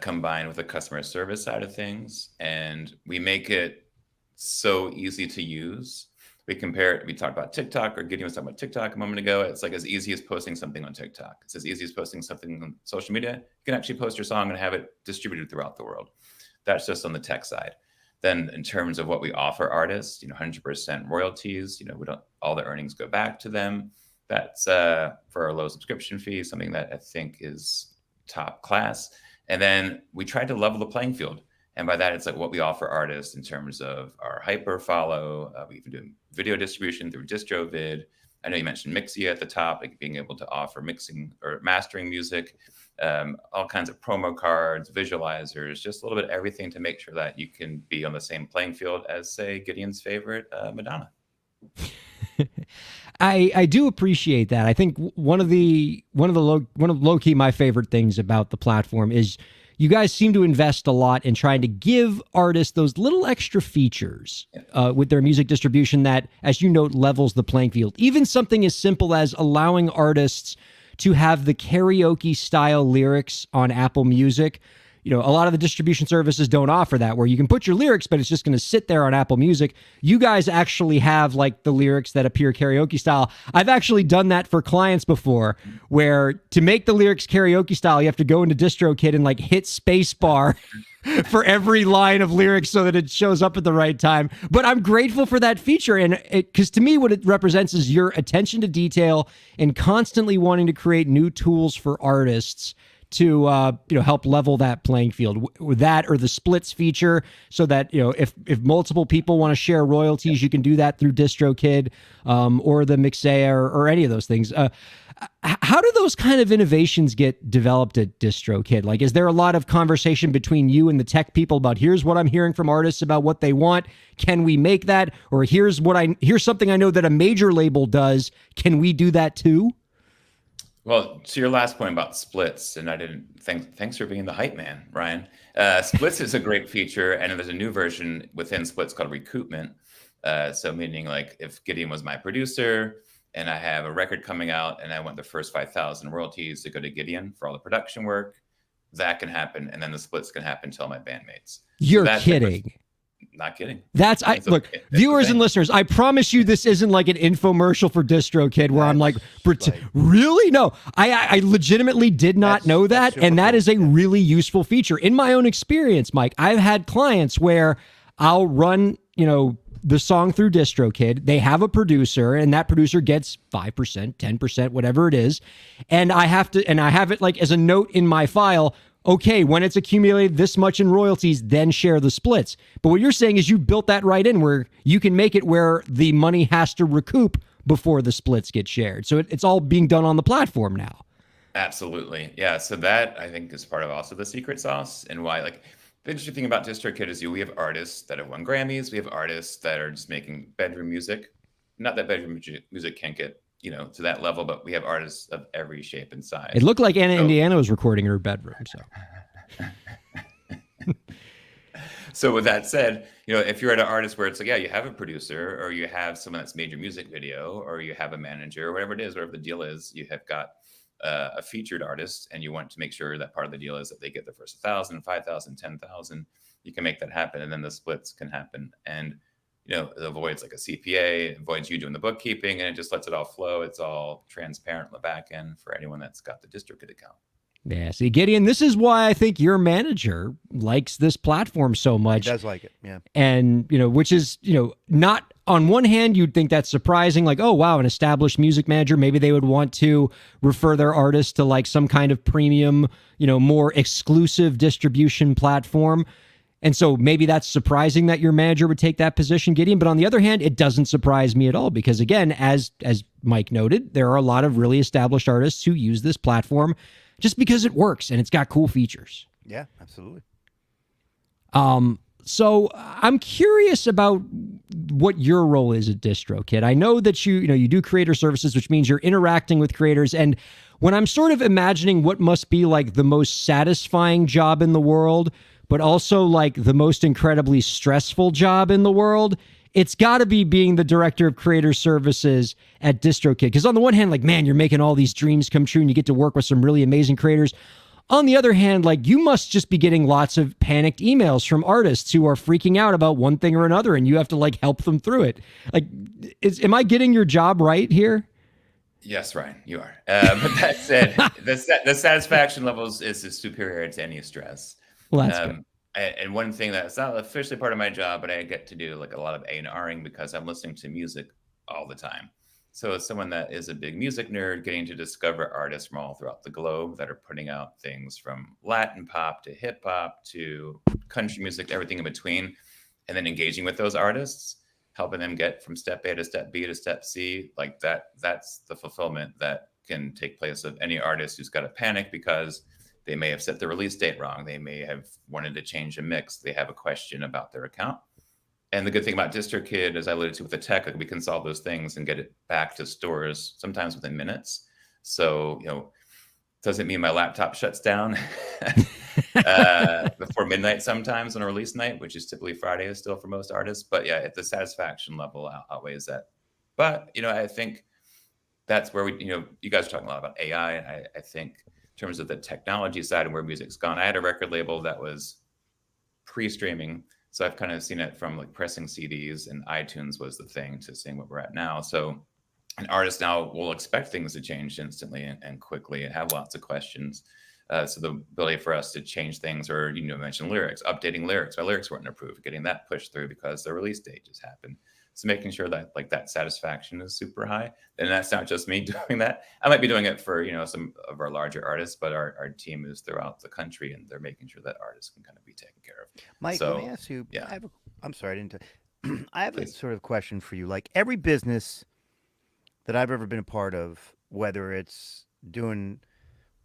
combined with the customer service side of things, and we make it so easy to use. We compare it, we talked about TikTok, or Gideon was talking about TikTok a moment ago. It's like as easy as posting something on TikTok. It's as easy as posting something on social media. You can actually post your song and have it distributed throughout the world. That's just on the tech side. Then in terms of what we offer artists, 100% royalties, we don't, all the earnings go back to them. That's for our low subscription fee, something that I think is top class. And then we tried to level the playing field. And by that, it's like what we offer artists in terms of our hyper follow. We even do video distribution through DistroVid. I know you mentioned Mixia at the top, like being able to offer mixing or mastering music, all kinds of promo cards, visualizers, just a little bit of everything to make sure that you can be on the same playing field as, say, Gideon's favorite, Madonna.
I do appreciate that. I think one of low key my favorite things about the platform is you guys seem to invest a lot in trying to give artists those little extra features with their music distribution that, as you note, levels the playing field. Even something as simple as allowing artists to have the karaoke style lyrics on Apple Music. A lot of the distribution services don't offer that, where you can put your lyrics, but it's just going to sit there on Apple Music. You guys actually have like the lyrics that appear karaoke style. I've actually done that for clients before, where to make the lyrics karaoke style, you have to go into DistroKid and like hit spacebar for every line of lyrics so that it shows up at the right time. But I'm grateful for that feature. And because to me, what it represents is your attention to detail and constantly wanting to create new tools for artists to help level that playing field. With that or the splits feature, so that if multiple people want to share royalties, you can do that through DistroKid or the Mixea or any of those things. How do those kind of innovations get developed at DistroKid? Like, is there a lot of conversation between you and the tech people about here's what I'm hearing from artists about what they want? Can we make that? Or here's something I know that a major label does. Can we do that too?
Well, to your last point about splits, and I didn't thanks for being the hype man, Ryan. Splits is a great feature, and there's a new version within splits called recoupment. So meaning like if Gideon was my producer and I have a record coming out and I want the first 5,000 royalties to go to Gideon for all the production work, that can happen, and then the splits can happen to all my bandmates.
You're kidding.
Not kidding.
Look, viewers and listeners, I promise you this isn't like an infomercial for DistroKid where I'm like, really? No, I legitimately did not know that. And that is a really useful feature. In my own experience, Mike, I've had clients where I'll run, the song through DistroKid. They have a producer, and that producer gets 5%, 10%, whatever it is. And I have it like as a note in my file. Okay, when it's accumulated this much in royalties, then share the splits. But what you're saying is you built that right in where you can make it where the money has to recoup before the splits get shared. So it's all being done on the platform now.
Absolutely. Yeah. So that I think is part of also the secret sauce, and why the interesting thing about DistroKid is we have artists that have won Grammys. We have artists that are just making bedroom music. Not that bedroom music can't get to that level, but we have artists of every shape and size.
It looked like Anna Indiana was recording in her bedroom.
So with that said, if you're at an artist where it's like, yeah, you have a producer, or you have someone that's made your music video, or you have a manager, or whatever it is, whatever the deal is, you have got a featured artist, and you want to make sure that part of the deal is that they get the first 1,000, 5,000, 10,000. You can make that happen, and then the splits can happen. And it avoids like a CPA, it avoids you doing the bookkeeping, and it just lets it all flow. It's all transparent on the back end for anyone that's got the DistroKid account.
Yeah, see, Gideon, this is why I think your manager likes this platform so much.
He does like it, yeah.
And, which is, not on one hand, you'd think that's surprising, like, oh, wow, an established music manager, maybe they would want to refer their artists to like some kind of premium, more exclusive distribution platform. And so maybe that's surprising that your manager would take that position, Gideon. But on the other hand, it doesn't surprise me at all because, again, as Mike noted, there are a lot of really established artists who use this platform just because it works and it's got cool features.
Yeah, absolutely.
So I'm curious about what your role is at DistroKid. I know that you do creator services, which means you're interacting with creators. And when I'm sort of imagining what must be like the most satisfying job in the world, but also like the most incredibly stressful job in the world, it's got to be being the director of creator services at DistroKid. Because on the one hand, like, man, you're making all these dreams come true and you get to work with some really amazing creators. On the other hand, like, you must just be getting lots of panicked emails from artists who are freaking out about one thing or another, and you have to like help them through it. Like, am I getting your job right here?
Yes, Ryan, you are. But that said, the satisfaction levels is superior to any stress.
Well, that's good.
And one thing that's not officially part of my job, but I get to do like a lot of A&Ring because I'm listening to music all the time. So as someone that is a big music nerd, getting to discover artists from all throughout the globe that are putting out things from Latin pop to hip hop to country music, everything in between, and then engaging with those artists, helping them get from step A to step B to step C, like that's the fulfillment that can take place of any artist who's got a panic because they may have set the release date wrong. They may have wanted to change a mix. They have a question about their account. And the good thing about DistroKid, as I alluded to with the tech, like we can solve those things and get it back to stores sometimes within minutes. So, doesn't mean my laptop shuts down before midnight sometimes on a release night, which is typically Friday is still for most artists. But yeah, the satisfaction level outweighs that. But, I think that's where you guys are talking a lot about AI. And I think in terms of the technology side and where music's gone, I had a record label that was pre-streaming. So I've kind of seen it from like pressing CDs, and iTunes was the thing to seeing what we're at now. So an artist now will expect things to change instantly and quickly and have lots of questions. So the ability for us to change things, or mention lyrics, updating lyrics. My lyrics weren't approved, getting that pushed through because the release date just happened. So making sure that like that satisfaction is super high. And that's not just me doing that. I might be doing it for some of our larger artists, but our team is throughout the country, and they're making sure that artists can kind of be taken care of.
Mike,
so,
let me ask you.
Yeah.
I'm sorry, I didn't. I have
Please.
a sort of question for you. Like every business that I've ever been a part of, whether it's doing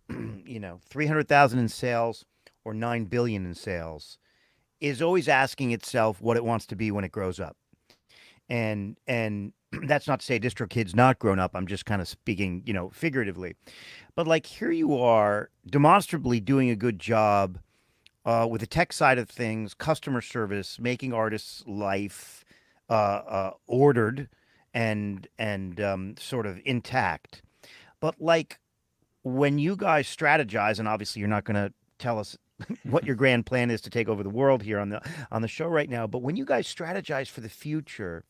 300,000 in sales or 9 billion in sales, is always asking itself what it wants to be when it grows up. And that's not to say DistroKid's not grown up. I'm just kind of speaking, figuratively. But like here you are demonstrably doing a good job with the tech side of things, customer service, making artists' life ordered and sort of intact. But like when you guys strategize, and obviously you're not going to tell us what your grand plan is to take over the world here on the show right now, but when you guys strategize for the future,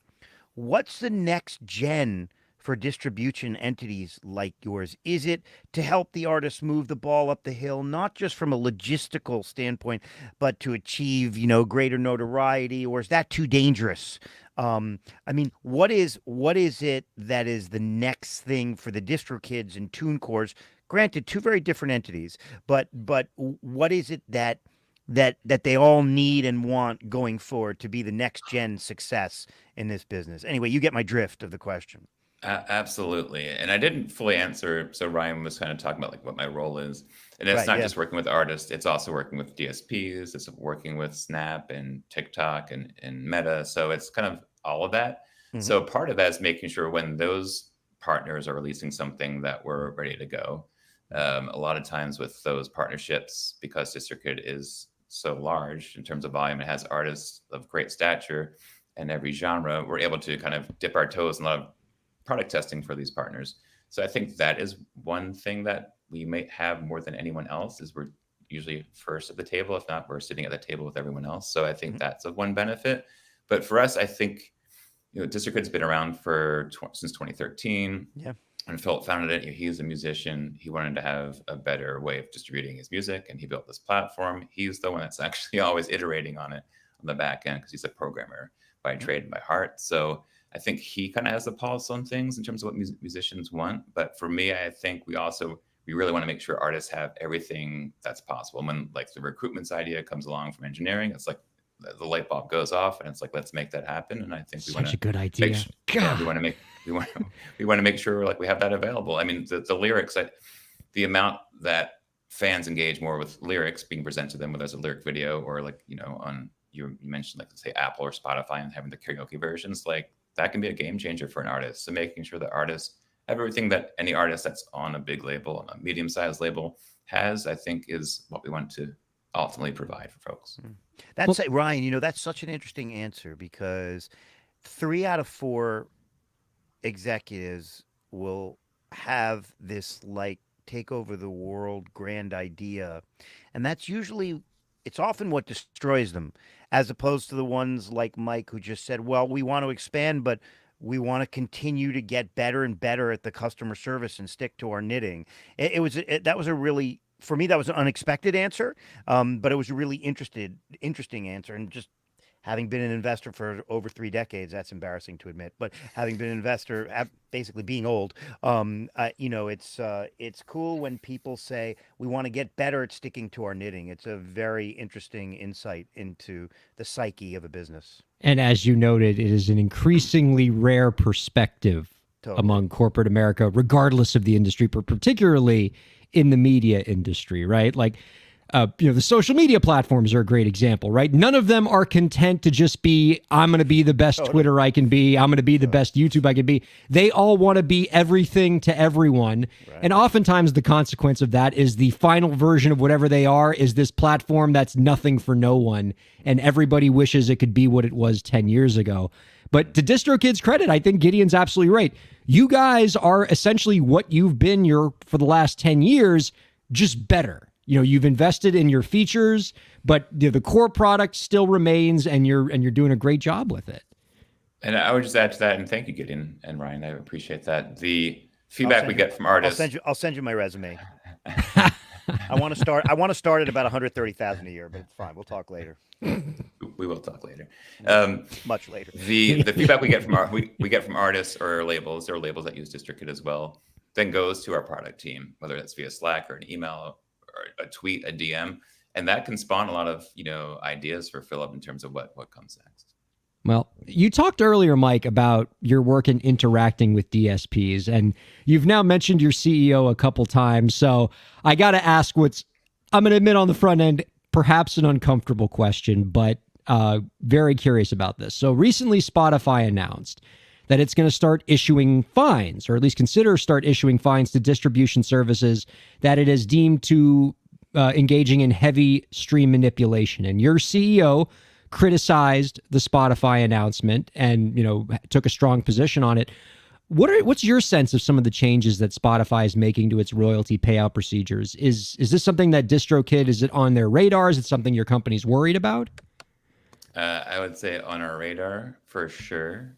what's the next gen for distribution entities like yours? Is it to help the artists move the ball up the hill, not just from a logistical standpoint, but to achieve, greater notoriety, or is that too dangerous? What is it that is the next thing for the DistroKids and TuneCores? Granted, two very different entities, but what is it that they all need and want going forward to be the next gen success in this business? Anyway, you get my drift of the question.
Absolutely. And I didn't fully answer. So Ryan was kind of talking about like what my role is. And it's
Right,
not
yeah.
just working with artists, it's also working with DSPs, it's working with Snap and TikTok and Meta. So it's kind of all of that.
Mhm.
So part of that is making sure when those partners are releasing something that we're ready to go. A lot of times with those partnerships, because DistroKid is so large in terms of volume, it has artists of great stature in every genre, we're able to kind of dip our toes in a lot of product testing for these partners. So I think that is one thing that we may have more than anyone else, is we're usually first at the table. If not, we're sitting at the table with everyone else. So I think that's of one benefit. But for us, I think DistroKid's been around since 2013.
Yeah.
When Philip founded it, he's a musician. He wanted to have a better way of distributing his music, and he built this platform. He's the one that's actually always iterating on it on the back end because he's a programmer by trade and by heart. So I think he kind of has the pulse on things in terms of what musicians want. But for me, I think we really want to make sure artists have everything that's possible. When like the recruitment's idea comes along from engineering, it's like the light bulb goes off, and it's like, let's make that happen. And I think we want
Such a good idea.
we want to make sure like we have that available. I mean, the lyrics, the amount that fans engage more with lyrics being presented to them, whether it's a lyric video or like, on you mentioned like say Apple or Spotify and having the karaoke versions, like that can be a game changer for an artist. So making sure that artists have everything that any artist that's on a big label, on a medium-sized label has, I think is what we want to ultimately provide for folks.
That's Ryan, that's such an interesting answer because 3 out of 4 executives will have this like take over the world grand idea. And it's often what destroys them, as opposed to the ones like Mike who just said, well, we want to expand, but we want to continue to get better and better at the customer service and stick to our knitting. For me, that was an unexpected answer, but it was a really interesting answer. And just having been an investor for over 3 decades, that's embarrassing to admit, but having been an investor, basically being old, it's cool when people say we want to get better at sticking to our knitting. It's a very interesting insight into the psyche of a business.
And as you noted, it is an increasingly rare perspective among corporate America, regardless of the industry, but particularly in the media industry, right? Like, the social media platforms are a great example, right? None of them are content to just be, I'm going to be the best Twitter I can be. I'm going to be the best YouTube I can be. They all want to be everything to everyone. Right. And oftentimes the consequence of that is the final version of whatever they are is this platform that's nothing for no one. And everybody wishes it could be what it was 10 years ago. But to DistroKid's credit, I think Gideon's absolutely right. You guys are essentially what you've been for the last 10 years, just better. You've invested in your features, but the core product still remains, and you're doing a great job with it.
And I would just add to that, and thank you, Gideon and Ryan. I appreciate that. The feedback we get from artists.
I'll send you my resume. I want to start at about 130,000 a year, but it's fine. We'll talk later.
We will talk later.
Much later.
The feedback we get from artists or labels, there are labels that use DistroKid as well, then goes to our product team, whether that's via Slack or an email or a tweet, a DM, and that can spawn a lot of ideas for Philip in terms of what comes next.
Well, you talked earlier, Mike, about your work in interacting with DSPs, and you've now mentioned your CEO a couple times. So I got to ask I'm going to admit on the front end, perhaps an uncomfortable question, but very curious about this. So recently Spotify announced that it's going to start issuing fines, or at least start issuing fines to distribution services that it has deemed to engaging in heavy stream manipulation. And your CEO criticized the Spotify announcement and, took a strong position on it. What's your sense of some of the changes that Spotify is making to its royalty payout procedures? Is this something that DistroKid, is it on their radar? Is it something your company's worried about?
I would say on our radar for sure.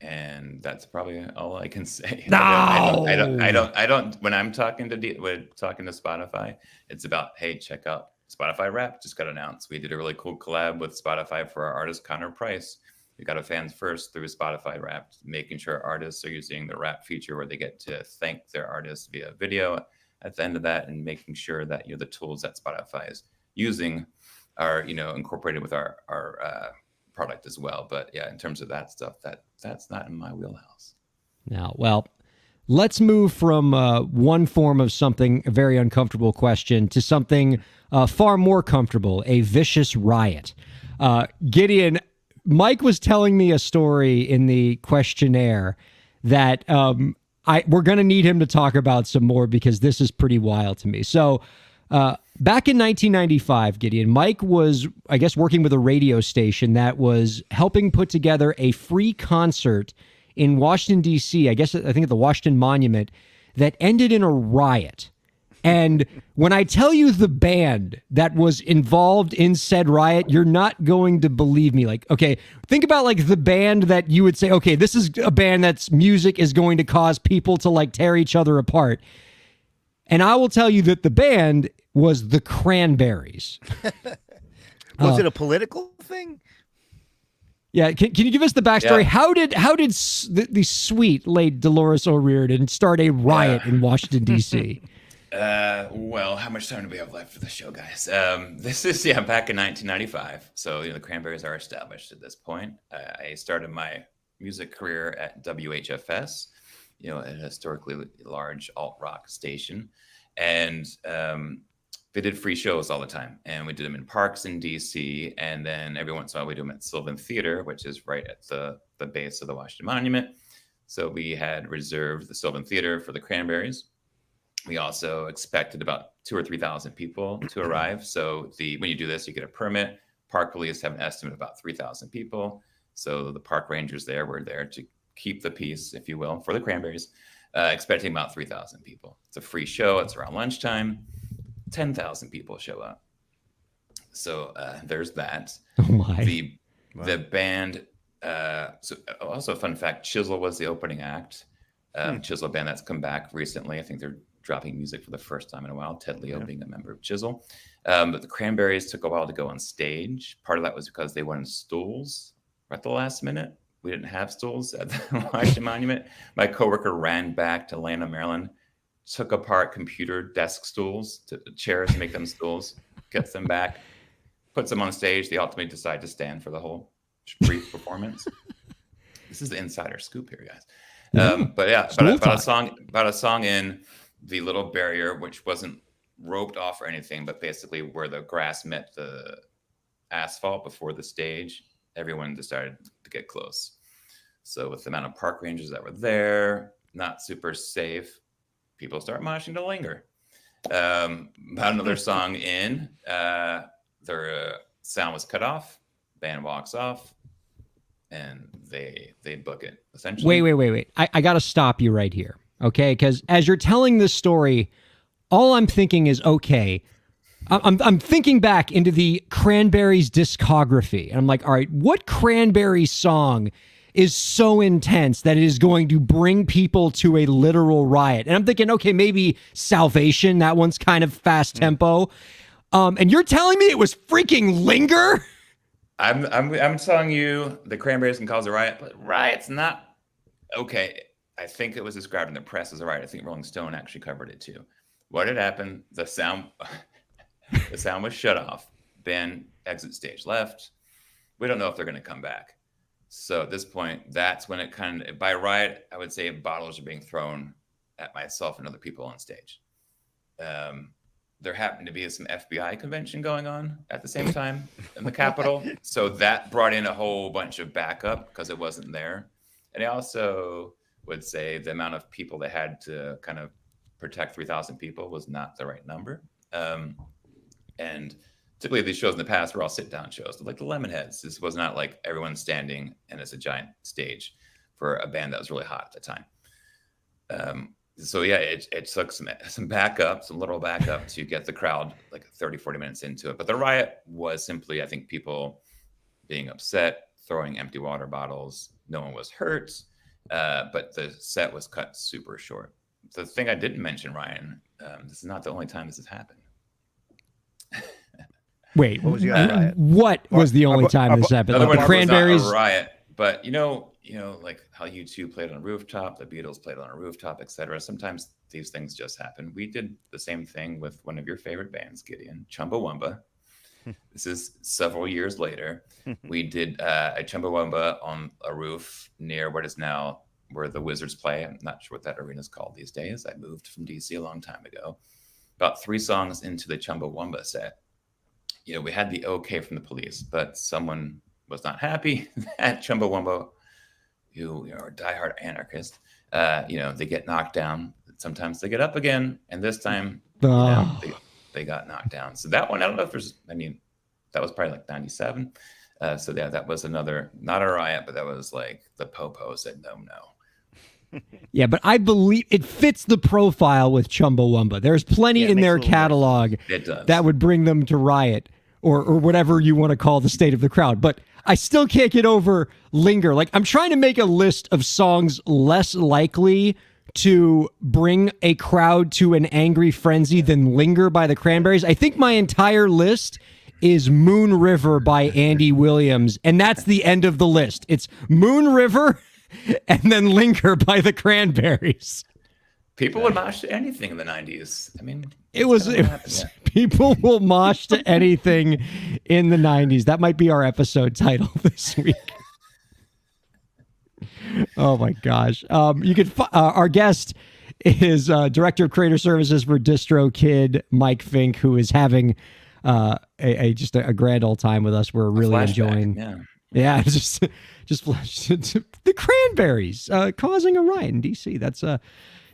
And that's probably all I can say.
No!
I don't. When I'm talking to Spotify, it's about, hey, check out Spotify Wrapped just got announced. We did a really cool collab with Spotify for our artist Connor Price. We got a fans first through Spotify Wrapped, making sure artists are using the Wrap feature where they get to thank their artists via video at the end of that, and making sure that the tools that Spotify is using are incorporated with our product as well. But yeah, in terms of that stuff, that's not in my wheelhouse.
Now, well, let's move from one form of something, a very uncomfortable question, to something far more comfortable, a vicious riot. Gideon, Mike was telling me a story in the questionnaire that we're going to need him to talk about some more because this is pretty wild to me. So back in 1995, Gideon, Mike was, I guess, working with a radio station that was helping put together a free concert in Washington, D.C., I think at the Washington Monument, that ended in a riot. And when I tell you the band that was involved in said riot, you're not going to believe me. Like, okay, think about like the band that you would say, okay, this is a band that's music is going to cause people to like tear each other apart. And I will tell you that the band was the Cranberries.
Was it a political something?
Yeah, can you give us the backstory?
Yeah.
How did the sweet late Dolores O'Riordan start a riot in Washington D.C.?
Well, how much time do we have left for the show, guys? This is back in 1995. So the Cranberries are established at this point. I started my music career at WHFS, a historically large alt rock station, and they did free shows all the time, and we did them in parks in DC, and then every once in a while we do them at Sylvan Theater, which is right at the base of the Washington Monument. So we had reserved the Sylvan Theater for the Cranberries. We also expected about 2,000 or 3,000 people to arrive. So when you do this, you get a permit. Park police have an estimate of about 3,000 people. So the park rangers were there to keep the peace, if you will, for the Cranberries, expecting about 3,000 people. It's a free show. It's around lunchtime. 10,000 people show up. So there's that.
Oh my!
The band. So also a fun fact: Chisel was the opening act. Chisel band that's come back recently. I think they're dropping music for the first time in a while. Ted Leo being a member of Chisel. But the Cranberries took a while to go on stage. Part of that was because they wanted stools at the last minute. We didn't have stools at the Washington Monument. My coworker ran back to Atlanta, Maryland, took apart computer desk chairs to make them stools, gets them back, puts them on stage. They ultimately decide to stand for the whole brief performance. This is the insider scoop here, guys. About a song in the little barrier, which wasn't roped off or anything, but basically where the grass met the asphalt before the stage, everyone decided to get close. So with the amount of park rangers that were there, not super safe, people start moshing to Linger. About another song in, their sound was cut off, band walks off, and they book it, essentially.
Wait. I got to stop you right here, okay? Because as you're telling this story, all I'm thinking is, okay, I'm thinking back into the Cranberries discography, and I'm like, all right, what Cranberries song is so intense that it is going to bring people to a literal riot? And I'm thinking, okay, maybe Salvation. That one's kind of fast tempo. And you're telling me it was freaking Linger?
I'm telling you, the Cranberries can cause a riot, but riot's not okay. I think it was described in the press as a riot. I think Rolling Stone actually covered it too. What had happened? The sound was shut off. Band exit stage left. We don't know if they're going to come back. So at this point, that's when it by riot, I would say bottles are being thrown at myself and other people on stage. There happened to be some FBI convention going on at the same time in the Capitol. So that brought in a whole bunch of backup because it wasn't there. And I also would say the amount of people that had to kind of protect 3,000 people was not the right number. And typically these shows in the past were all sit-down shows, like the Lemonheads. This was not like everyone standing and it's a giant stage for a band that was really hot at the time. So yeah, it took some backup, some literal backup to get the crowd like 30, 40 minutes into it. But the riot was simply, I think, people being upset, throwing empty water bottles. No one was hurt, but the set was cut super short. The thing I didn't mention, Ryan, this is not the only time this has happened.
Wait,
What was the other riot?
what was the only time this happened?
Another
Like the
one
Cranberries?
was not a riot, but you know, like how U2 played on a rooftop, the Beatles played on a rooftop, etc. Sometimes these things just happen. We did the same thing with one of your favorite bands, Gideon, Chumbawamba. This is several years later. We did a Chumbawamba on a roof near what is now where the Wizards play. I'm not sure what that arena is called these days. I moved from DC a long time ago. About 3 songs into the Chumbawamba set, we had the okay from the police, but someone was not happy at Chumbawamba, who are diehard anarchists. They get knocked down. Sometimes they get up again, and this time they got knocked down. So that one, I don't know if that was probably like 97. So yeah, that was another, not a riot, but that was like the Popo said no.
Yeah, but I believe it fits the profile with Chumbawamba. There's plenty in their catalog that would bring them to riot or whatever you want to call the state of the crowd. But I still can't get over Linger. Like, I'm trying to make a list of songs less likely to bring a crowd to an angry frenzy than Linger by the Cranberries. I think my entire list is Moon River by Andy Williams, and that's the end of the list. It's Moon River and then Linger by the Cranberries.
People would mosh to anything in the 90s. I mean,
It was people will mosh to anything in the 90s. That might be our episode title this week. Oh my gosh. You could our guest is Director of Creator Services for DistroKid, Mike Fink, who is having just a grand old time with us. We're really enjoying. Yeah, just the Cranberries causing a riot in DC.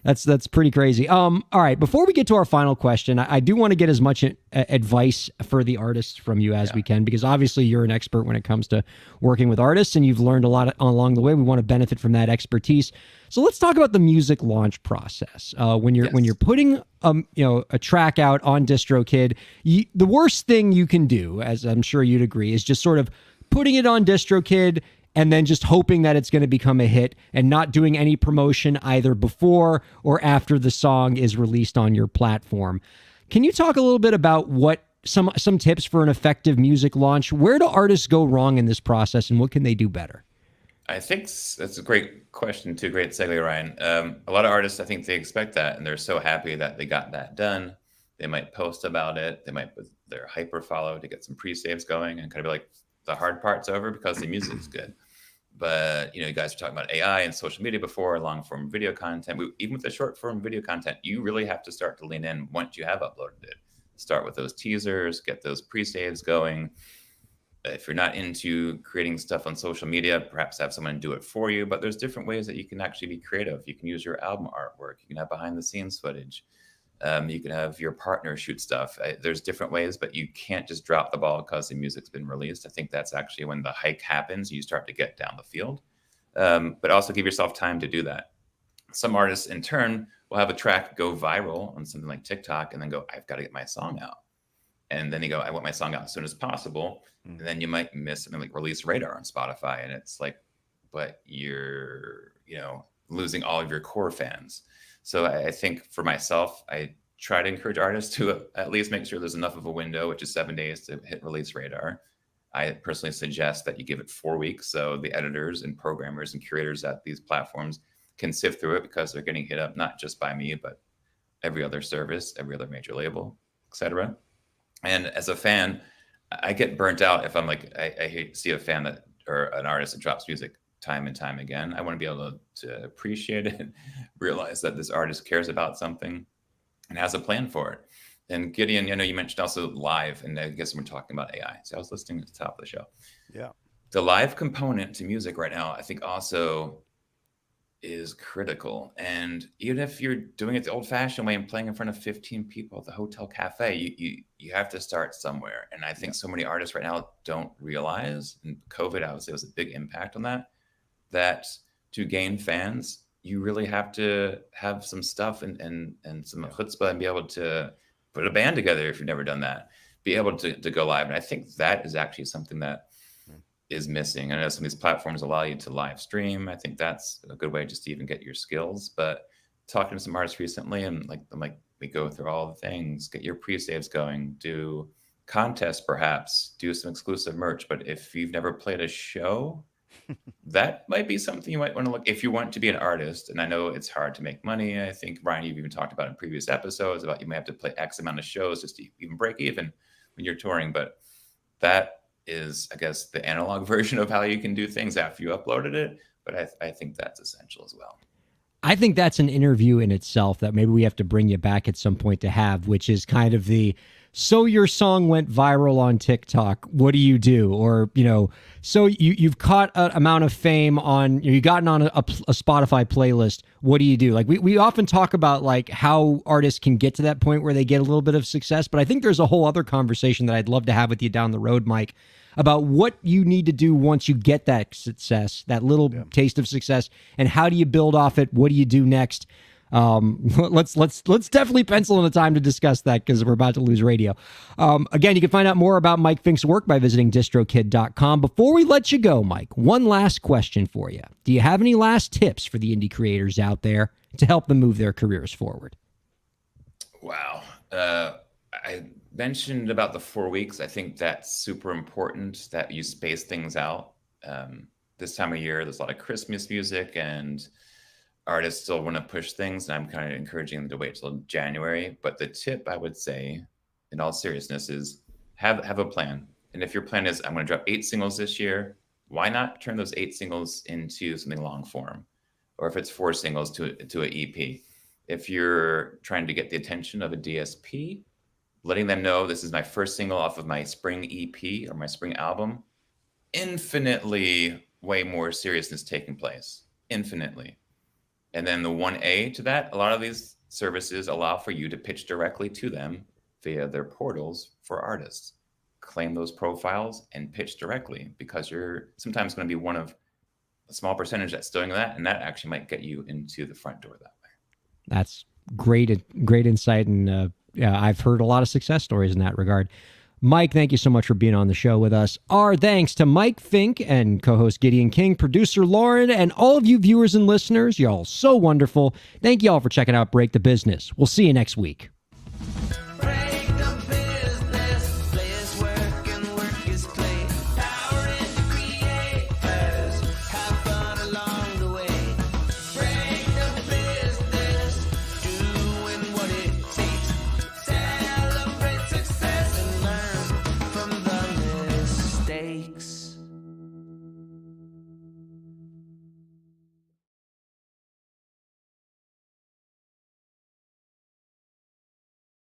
That's pretty crazy. All right, before we get to our final question, I do want to get as much advice for the artists from you as we can, because obviously you're an expert when it comes to working with artists, and you've learned a lot along the way. We want to benefit from that expertise. So let's talk about the music launch process. When you're putting a track out on DistroKid, the worst thing you can do, as I'm sure you'd agree, is just sort of putting it on DistroKid and then just hoping that it's going to become a hit and not doing any promotion either before or after the song is released on your platform. Can you talk a little bit about what some tips for an effective music launch? Where do artists go wrong in this process, and what can they do better?
I think that's a great question too. Great segue, Ryan. A lot of artists, I think they expect that, and they're so happy that they got that done. They might post about it. They might put their hyper follow to get some pre-saves going and kind of be like, the hard part's over because the music is good. But, you guys were talking about AI and social media before, long form video content. Even with the short form video content, you really have to start to lean in once you have uploaded it. Start with those teasers, get those pre-saves going. If you're not into creating stuff on social media, perhaps have someone do it for you. But there's different ways that you can actually be creative. You can use your album artwork. You can have behind the scenes footage. You can have your partner shoot stuff. There's different ways, but you can't just drop the ball because the music's been released. I think that's actually when the hike happens. You start to get down the field, but also give yourself time to do that. Some artists, in turn, will have a track go viral on something like TikTok and then go, I've got to get my song out. And then you go, I want my song out as soon as possible. And then you might miss something like Release Radar on Spotify. And it's like, but you're, losing all of your core fans. So I think for myself, I try to encourage artists to at least make sure there's enough of a window, which is 7 days to hit Release Radar. I personally suggest that you give it 4 weeks so the editors and programmers and curators at these platforms can sift through it, because they're getting hit up not just by me, but every other service, every other major label, etc. And as a fan, I get burnt out if I'm like, I hate to see a fan or an artist that drops music time and time again. I want to be able to appreciate it, realize that this artist cares about something and has a plan for it. And Gideon, I know you mentioned also live, and I guess we're talking about AI. So I was listening at the top of the show.
Yeah.
The live component to music right now, I think also is critical. And even if you're doing it the old fashioned way and playing in front of 15 people at the hotel cafe, you have to start somewhere. And I think so many artists right now don't realize, and COVID, I would say, was a big impact on that to gain fans, you really have to have some stuff and some chutzpah and be able to put a band together if you've never done that, be able to go live. And I think that is actually something that is missing. I know some of these platforms allow you to live stream. I think that's a good way just to even get your skills. But talking to some artists recently, and I'm like, we go through all the things, get your pre-saves going, do contests, perhaps do some exclusive merch. But if you've never played a show, that might be something you might want to look if you want to be an artist. And I know it's hard to make money. I think, Ryan, you've even talked about in previous episodes about you may have to play X amount of shows just to even break even when you're touring. But that is, I guess, the analog version of how you can do things after you uploaded it. But I think that's essential as well.
I think that's an interview in itself that maybe we have to bring you back at some point to have, which is kind of so your song went viral on TikTok, what do you do? Or, so you've caught an amount of fame on, you've gotten on a Spotify playlist, what do you do? Like we often talk about like how artists can get to that point where they get a little bit of success, but I think there's a whole other conversation that I'd love to have with you down the road, Mike, about what you need to do once you get that success, that little taste of success, and how do you build off it? What do you do next? Let's definitely pencil in the time to discuss that, because we're about to lose radio. Again, you can find out more about Mike Fink's work by visiting distrokid.com. Before we let you go, Mike, one last question for you. Do you have any last tips for the indie creators out there to help them move their careers forward?
Wow. mentioned about the 4 weeks. I think that's super important that you space things out. This time of year, there's a lot of Christmas music and artists still want to push things. And I'm kind of encouraging them to wait till January. But the tip I would say, in all seriousness, is have a plan. And if your plan is, I'm going to drop 8 singles this year, why not turn those 8 singles into something long form? Or if it's 4 singles to an EP. If you're trying to get the attention of a DSP, letting them know this is my first single off of my spring EP or my spring album, infinitely way more seriousness taking place, infinitely. And then the 1A to that, a lot of these services allow for you to pitch directly to them via their portals for artists. Claim those profiles and pitch directly, because you're sometimes going to be one of a small percentage that's doing that, and that actually might get you into the front door that way.
That's great insight, and yeah, I've heard a lot of success stories in that regard. Mike, thank you so much for being on the show with us. Our thanks to Mike Fink and co-host Gideon King, producer Lauren, and all of you viewers and listeners. Y'all so wonderful. Thank you all for checking out Break the Business. We'll see you next week.